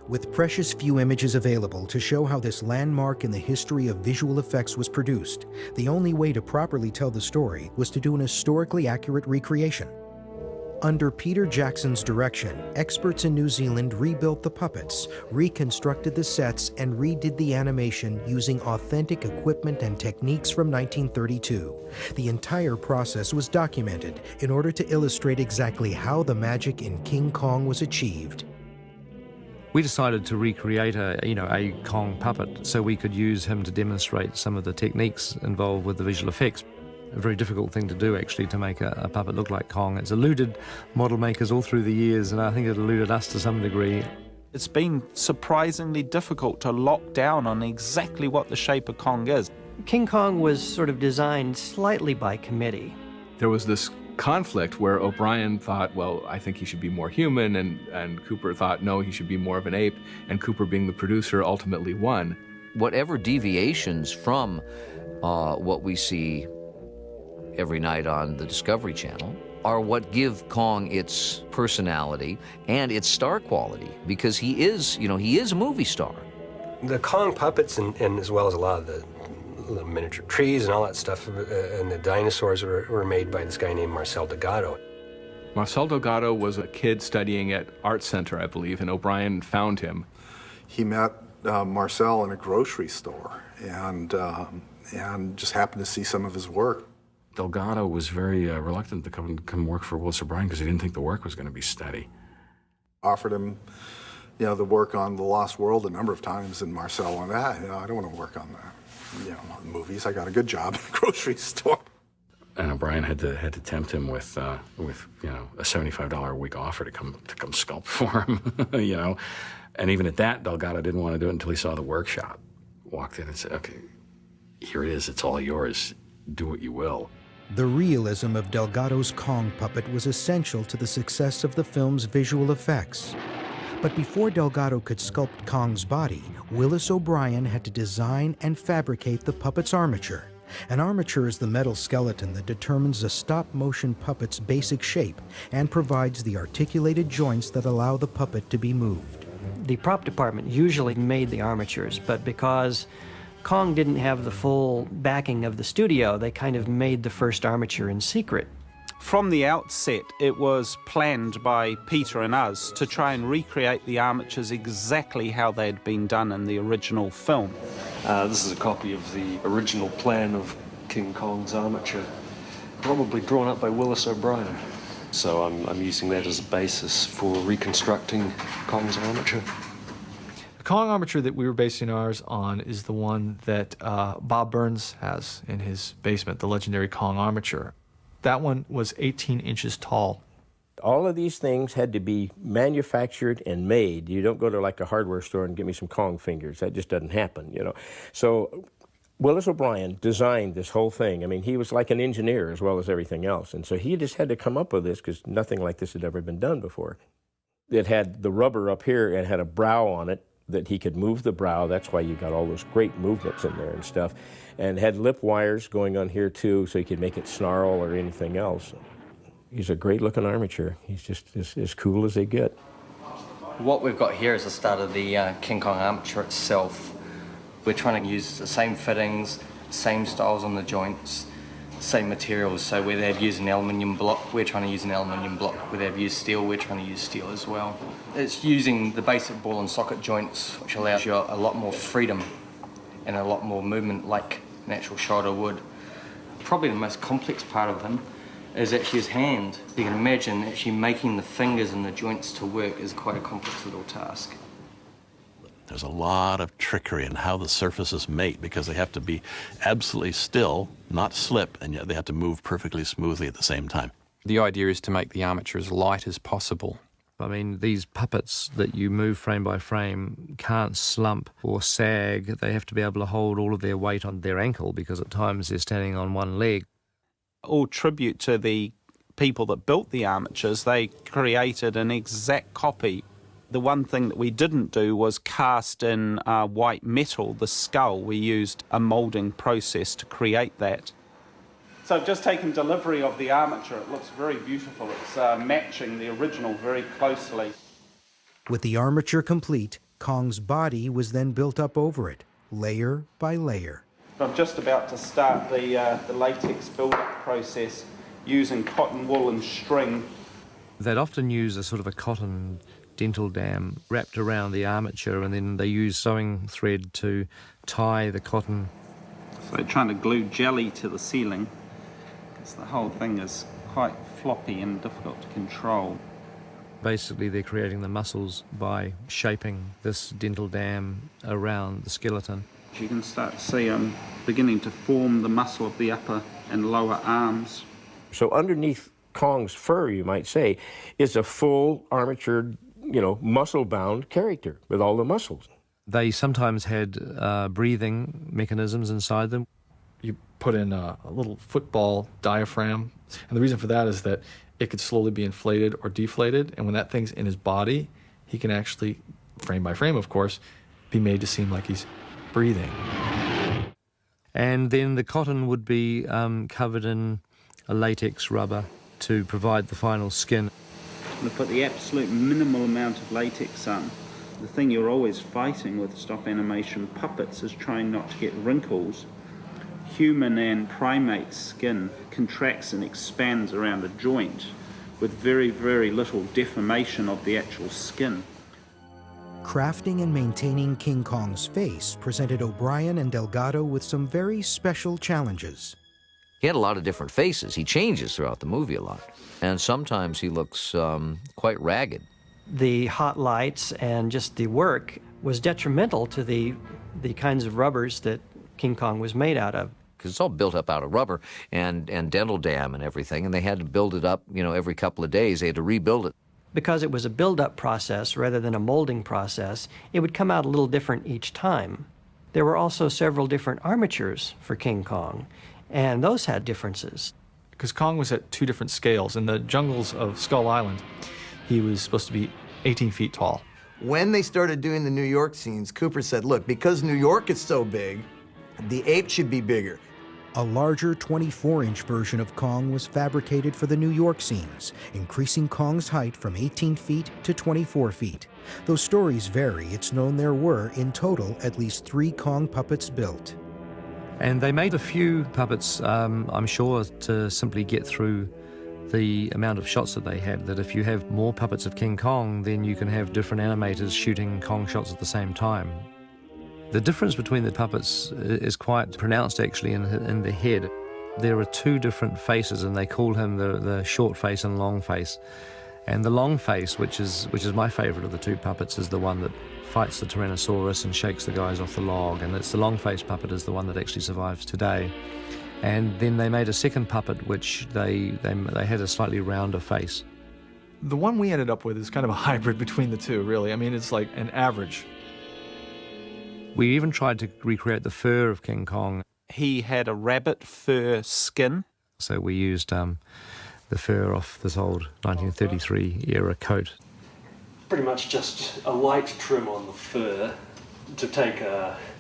With precious few images available to show how this landmark in the history of visual effects was produced, the only way to properly tell the story was to do an historically accurate recreation. Under Peter Jackson's direction, experts in New Zealand rebuilt the puppets, reconstructed the sets, and redid the animation using authentic equipment and techniques from 1932. The entire process was documented in order to illustrate exactly how the magic in King Kong was achieved. We decided to recreate a Kong puppet so we could use him to demonstrate some of the techniques involved with the visual effects. A very difficult thing to do, actually, to make a puppet look like Kong. It's eluded model makers all through the years, and I think it eluded us to some degree. It's been surprisingly difficult to lock down on exactly what the shape of Kong is. King Kong was sort of designed slightly by committee. There was this conflict where O'Brien thought, well, I think he should be more human, and Cooper thought, no, he should be more of an ape, and Cooper, being the producer, ultimately won. Whatever deviations from what we see every night on the Discovery Channel are what give Kong its personality and its star quality, because he is a movie star. The Kong puppets, and as well as a lot of the little miniature trees and all that stuff, and the dinosaurs were made by this guy named Marcel Delgado. Marcel Delgado was a kid studying at Art Center, I believe, and O'Brien found him. He met Marcel in a grocery store and just happened to see some of his work. Delgado was very reluctant to come work for Willis O'Brien because he didn't think the work was going to be steady. Offered him, the work on The Lost World a number of times, and Marcel went, I don't want to work on the movies. I got a good job in a grocery store. And O'Brien had to tempt him with a $75 a week offer to come sculpt for him, And even at that, Delgado didn't want to do it until he saw the workshop. Walked in and said, "Okay, here it is. It's all yours. Do what you will." The realism of Delgado's Kong puppet was essential to the success of the film's visual effects. But before Delgado could sculpt Kong's body, Willis O'Brien had to design and fabricate the puppet's armature. An armature is the metal skeleton that determines a stop-motion puppet's basic shape and provides the articulated joints that allow the puppet to be moved. The prop department usually made the armatures, but because Kong didn't have the full backing of the studio, they kind of made the first armature in secret. From the outset, it was planned by Peter and us to try and recreate the armatures exactly how they had been done in the original film. This is a copy of the original plan of King Kong's armature, probably drawn up by Willis O'Brien. So I'm using that as a basis for reconstructing Kong's armature. The Kong armature that we were basing ours on is the one that Bob Burns has in his basement, the legendary Kong armature. That one was 18 inches tall. All of these things had to be manufactured and made. You don't go to like a hardware store and get me some Kong fingers. That just doesn't happen, So Willis O'Brien designed this whole thing. I mean, he was like an engineer as well as everything else. And so he just had to come up with this because nothing like this had ever been done before. It had the rubber up here and had a brow on it that he could move the brow. That's why you got all those great movements in there and stuff. And had lip wires going on here too, so he could make it snarl or anything else. He's a great looking armature. He's just as cool as they get. What we've got here is the start of the King Kong armature itself. We're trying to use the same fittings, same styles on the joints, same materials. So where they've used an aluminium block, we're trying to use an aluminium block. Where they've used steel, we're trying to use steel as well. It's using the basic ball and socket joints, which allows you a lot more freedom and a lot more movement like an actual shoulder would. Probably the most complex part of him is actually his hand. You can imagine actually making the fingers and the joints to work is quite a complex little task. There's a lot of trickery in how the surfaces mate because they have to be absolutely still, not slip, and yet they have to move perfectly smoothly at the same time. The idea is to make the armature as light as possible. I mean, these puppets that you move frame by frame can't slump or sag. They have to be able to hold all of their weight on their ankle because at times they're standing on one leg. All tribute to the people that built the armatures. They created an exact copy. The one thing that we didn't do was cast in white metal, the skull. We used a moulding process to create that. So I've just taken delivery of the armature. It looks very beautiful. It's matching the original very closely. With the armature complete, Kong's body was then built up over it, layer by layer. I'm just about to start the latex build-up process using cotton wool and string. They'd often use a sort of a cotton dental dam wrapped around the armature, and then they use sewing thread to tie the cotton. So they're trying to glue jelly to the ceiling, because the whole thing is quite floppy and difficult to control. Basically, they're creating the muscles by shaping this dental dam around the skeleton. You can start to see I'm beginning to form the muscle of the upper and lower arms. So underneath Kong's fur, you might say, is a full armatured, muscle-bound character with all the muscles. They sometimes had breathing mechanisms inside them. You put in a little football diaphragm, and the reason for that is that it could slowly be inflated or deflated, and when that thing's in his body, he can actually, frame by frame, of course, be made to seem like he's breathing. And then the cotton would be covered in a latex rubber to provide the final skin. I'm going to put the absolute minimal amount of latex on. The thing you're always fighting with stop animation puppets is trying not to get wrinkles. Human and primate skin contracts and expands around a joint with very, very little deformation of the actual skin. Crafting and maintaining King Kong's face presented O'Brien and Delgado with some very special challenges. He had a lot of different faces. He changes throughout the movie a lot. And sometimes he looks quite ragged. The hot lights and just the work was detrimental to the kinds of rubbers that King Kong was made out of. Because it's all built up out of rubber and dental dam and everything, and they had to build it up, every couple of days. They had to rebuild it. Because it was a build-up process rather than a molding process, it would come out a little different each time. There were also several different armatures for King Kong, and those had differences. Because Kong was at two different scales. In the jungles of Skull Island, he was supposed to be 18 feet tall. When they started doing the New York scenes, Cooper said, look, because New York is so big, the ape should be bigger. A larger 24-inch version of Kong was fabricated for the New York scenes, increasing Kong's height from 18 feet to 24 feet. Though stories vary, it's known there were, in total, at least 3 Kong puppets built. And they made a few puppets, I'm sure, to simply get through the amount of shots that they had, that if you have more puppets of King Kong, then you can have different animators shooting Kong shots at the same time. The difference between the puppets is quite pronounced, actually, in the head. There are 2 different faces, and they call him the short face and long face. And the long face, which is my favourite of the 2 puppets, is the one that fights the Tyrannosaurus and shakes the guys off the log. And it's the long face puppet is the one that actually survives today. And then they made a second puppet, which they had a slightly rounder face. The one we ended up with is kind of a hybrid between the 2, really. I mean, it's like an average. We even tried to recreate the fur of King Kong. He had a rabbit fur skin. So we used the fur off this old 1933 era coat. Pretty much just a light trim on the fur to take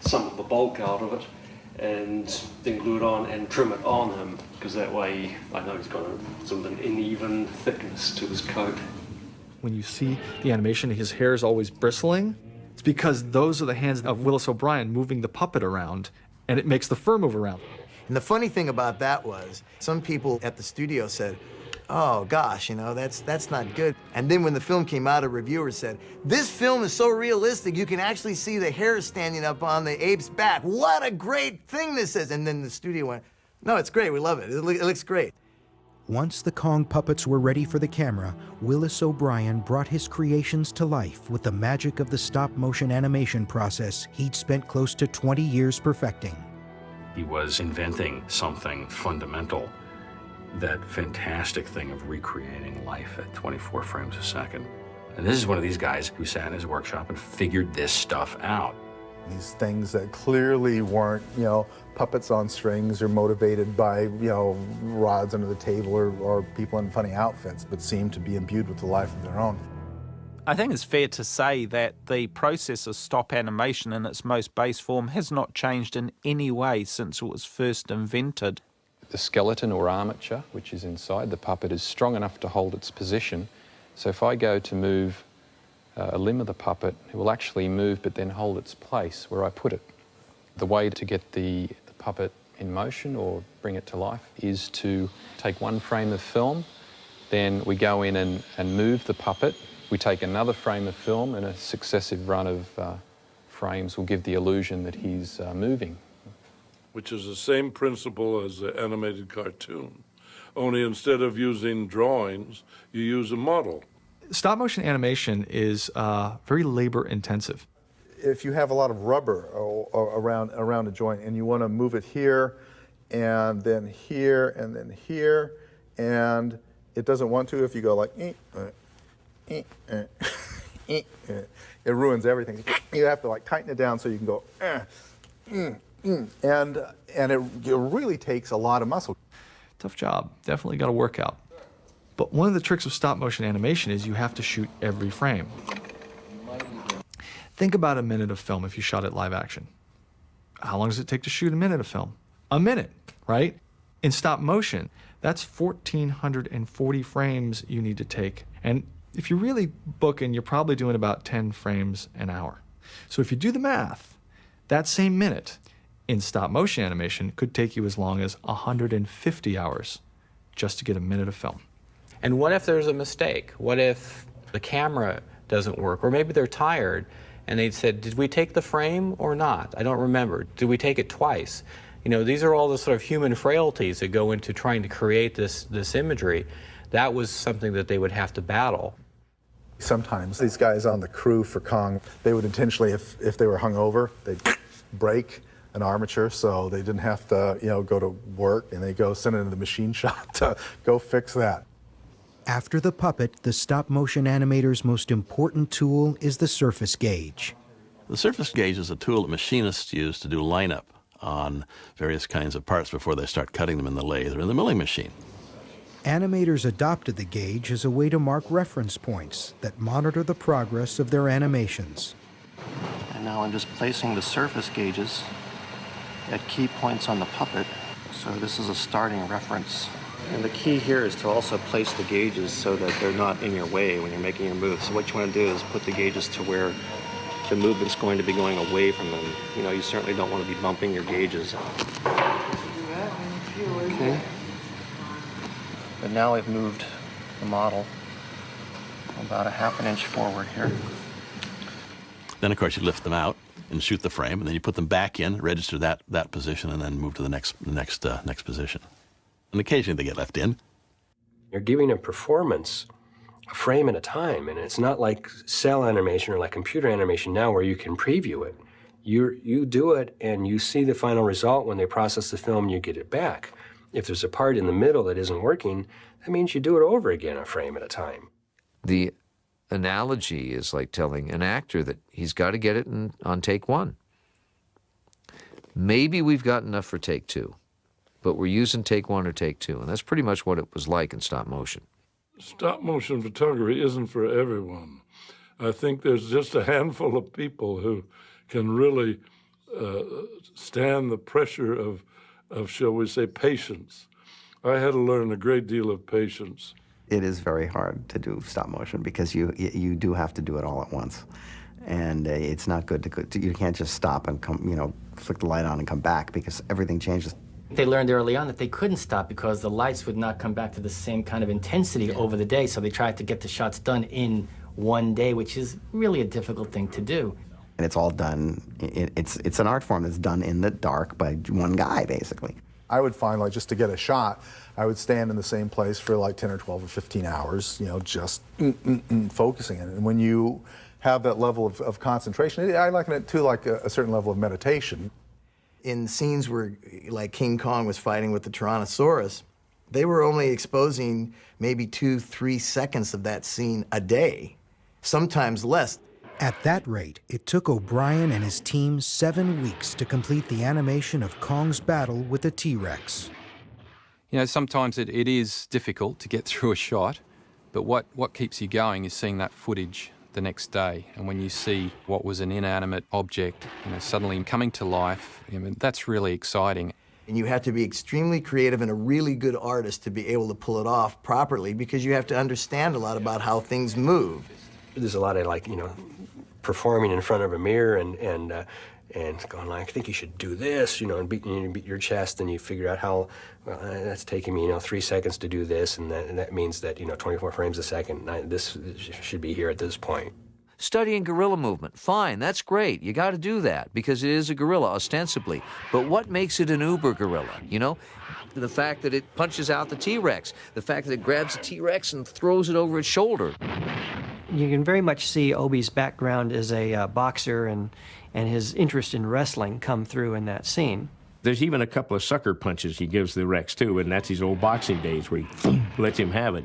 some of the bulk out of it and then glue it on and trim it on him, because that way I know he's got sort of an uneven thickness to his coat. When you see the animation, his hair is always bristling. It's because those are the hands of Willis O'Brien moving the puppet around, and it makes the fur move around. And the funny thing about that was, some people at the studio said, oh gosh, that's not good. And then when the film came out, a reviewer said, this film is so realistic, you can actually see the hair standing up on the ape's back. What a great thing this is. And then the studio went, no, it's great, we love it. It looks great. Once the Kong puppets were ready for the camera, Willis O'Brien brought his creations to life with the magic of the stop-motion animation process he'd spent close to 20 years perfecting. He was inventing something fundamental, that fantastic thing of recreating life at 24 frames a second. And this is one of these guys who sat in his workshop and figured this stuff out. These things that clearly weren't, puppets on strings or motivated by, rods under the table or people in funny outfits, but seemed to be imbued with a life of their own. I think it's fair to say that the process of stop animation in its most base form has not changed in any way since it was first invented. The skeleton or armature, which is inside the puppet, is strong enough to hold its position. So if I go to move a limb of the puppet. It will actually move but then hold its place where I put it. The way to get the puppet in motion or bring it to life is to take one frame of film, then we go in and move the puppet. We take another frame of film, and a successive run of frames will give the illusion that he's moving. Which is the same principle as the animated cartoon, only instead of using drawings, you use a model. Stop motion animation is very labor intensive. If you have a lot of rubber around a joint and you want to move it here and then here and then here, and it doesn't want to, if you go like it ruins everything. You have to like tighten it down so you can go and it really takes a lot of muscle. Tough job, definitely got to work out. But one of the tricks of stop motion animation is you have to shoot every frame. Think about a minute of film if you shot it live action. How long does it take to shoot a minute of film? A minute, right? In stop motion, that's 1,440 frames you need to take. And if you're really booking, you're probably doing about 10 frames an hour. So if you do the math, that same minute in stop motion animation could take you as long as 150 hours just to get a minute of film. And what if there's a mistake? What if the camera doesn't work? Or maybe they're tired and they said, did we take the frame or not? I don't remember. Did we take it twice? You know, these are all the sort of human frailties that go into trying to create this imagery. That was something that they would have to battle. Sometimes these guys on the crew for Kong, they would intentionally, if they were hungover, they'd break an armature so they didn't have to, go to work, and they go send it to the machine shop to go fix that. After the puppet, the stop-motion animator's most important tool is the surface gauge. The surface gauge is a tool that machinists use to do lineup on various kinds of parts before they start cutting them in the lathe or in the milling machine. Animators adopted the gauge as a way to mark reference points that monitor the progress of their animations. And now I'm just placing the surface gauges at key points on the puppet. So this is a starting reference. And the key here is to also place the gauges so that they're not in your way when you're making your move. So what you want to do is put the gauges to where the movement's going to be going away from them. You certainly don't want to be bumping your gauges. Okay. But now I've moved the model about a half an inch forward here. Then, of course, you lift them out and shoot the frame, and then you put them back in, register that position, and then move to the next position. And occasionally they get left in. You're giving a performance a frame at a time, and it's not like cell animation or like computer animation now where you can preview it. You do it, and you see the final result when they process the film, you get it back. If there's a part in the middle that isn't working, that means you do it over again a frame at a time. The analogy is like telling an actor that he's got to get it on take one. Maybe we've got enough for take two, but we're using take one or take two, and that's pretty much what it was like in stop motion. Stop motion photography isn't for everyone. I think there's just a handful of people who can really stand the pressure of, shall we say, patience. I had to learn a great deal of patience. It is very hard to do stop motion because you do have to do it all at once. And it's not good to you can't just stop and come, flick the light on and come back because everything changes. They learned early on that they couldn't stop because the lights would not come back to the same kind of intensity over the day, so they tried to get the shots done in one day, which is really a difficult thing to do. And it's all done, it's an art form that's done in the dark by one guy, basically. I would find, like, just to get a shot, I would stand in the same place for like 10 or 12 or 15 hours, just focusing it. And when you have that level of concentration, I liken it to like a certain level of meditation. In scenes where, like, King Kong was fighting with the Tyrannosaurus, they were only exposing maybe 2-3 seconds of that scene a day, sometimes less. At that rate, it took O'Brien and his team 7 weeks to complete the animation of Kong's battle with the T-Rex. Sometimes it is difficult to get through a shot, but what keeps you going is seeing that footage the next day. And when you see what was an inanimate object, suddenly coming to life, that's really exciting. And you have to be extremely creative and a really good artist to be able to pull it off properly because you have to understand a lot about how things move. there's a lot of like, performing in front of a mirror and going like, I think you should do this, and beat your chest, and you figure out how, well, that's taking me, 3 seconds to do this, and that means that, 24 frames a second, this should be here at this point. Studying guerrilla movement, fine, that's great. You got to do that because it is a guerrilla, ostensibly. But what makes it an uber guerrilla, The fact that it punches out the T-Rex, the fact that it grabs the T-Rex and throws it over its shoulder. You can very much see Obi's background as a boxer and his interest in wrestling come through in that scene. There's even a couple of sucker punches he gives the Rex, too, and that's his old boxing days where he lets him have it.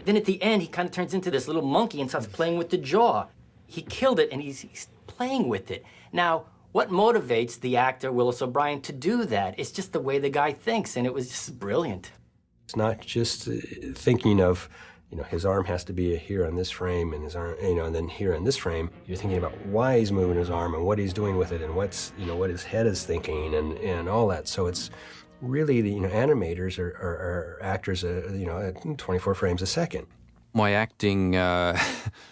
Then at the end, he kind of turns into this little monkey and starts playing with the jaw. He killed it, and he's playing with it. Now, what motivates the actor, Willis O'Brien, to do that? It's just the way the guy thinks, and it was just brilliant. It's not just thinking of, his arm has to be here on this frame, and his arm, and then here on this frame. You're thinking about why he's moving his arm and what he's doing with it, and what's, what his head is thinking, and all that. So it's really the animators are actors, at 24 frames a second. My acting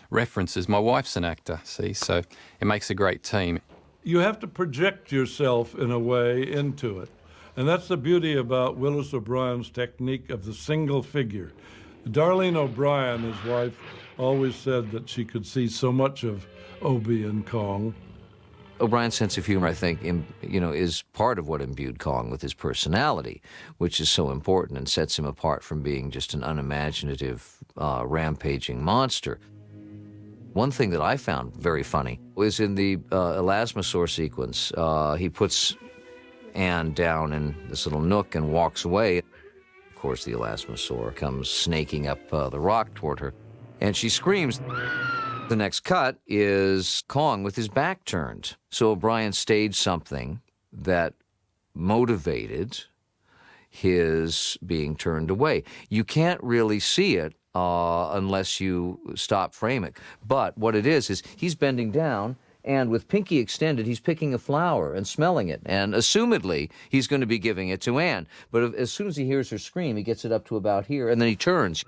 references, my wife's an actor, see, so it makes a great team. You have to project yourself in a way into it. And that's the beauty about Willis O'Brien's technique of the single figure. Darlene O'Brien, his wife, always said that she could see so much of Obi and Kong. O'Brien's sense of humor, I think, is part of what imbued Kong with his personality, which is so important and sets him apart from being just an unimaginative, rampaging monster. One thing that I found very funny was in the Elasmosaur sequence. He puts Anne down in this little nook and walks away. Of course, the Elasmosaur comes snaking up the rock toward her, and she screams. The next cut is Kong with his back turned. So O'Brien staged something that motivated his being turned away. You can't really see it unless you stop framing. But what it is he's bending down, and with pinky extended, he's picking a flower and smelling it. And assumedly, he's going to be giving it to Anne. But as soon as he hears her scream, he gets it up to about here, and then he turns.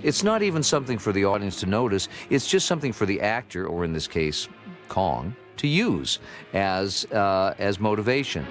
It's not even something for the audience to notice. It's just something for the actor, or in this case, Kong, to use as motivation.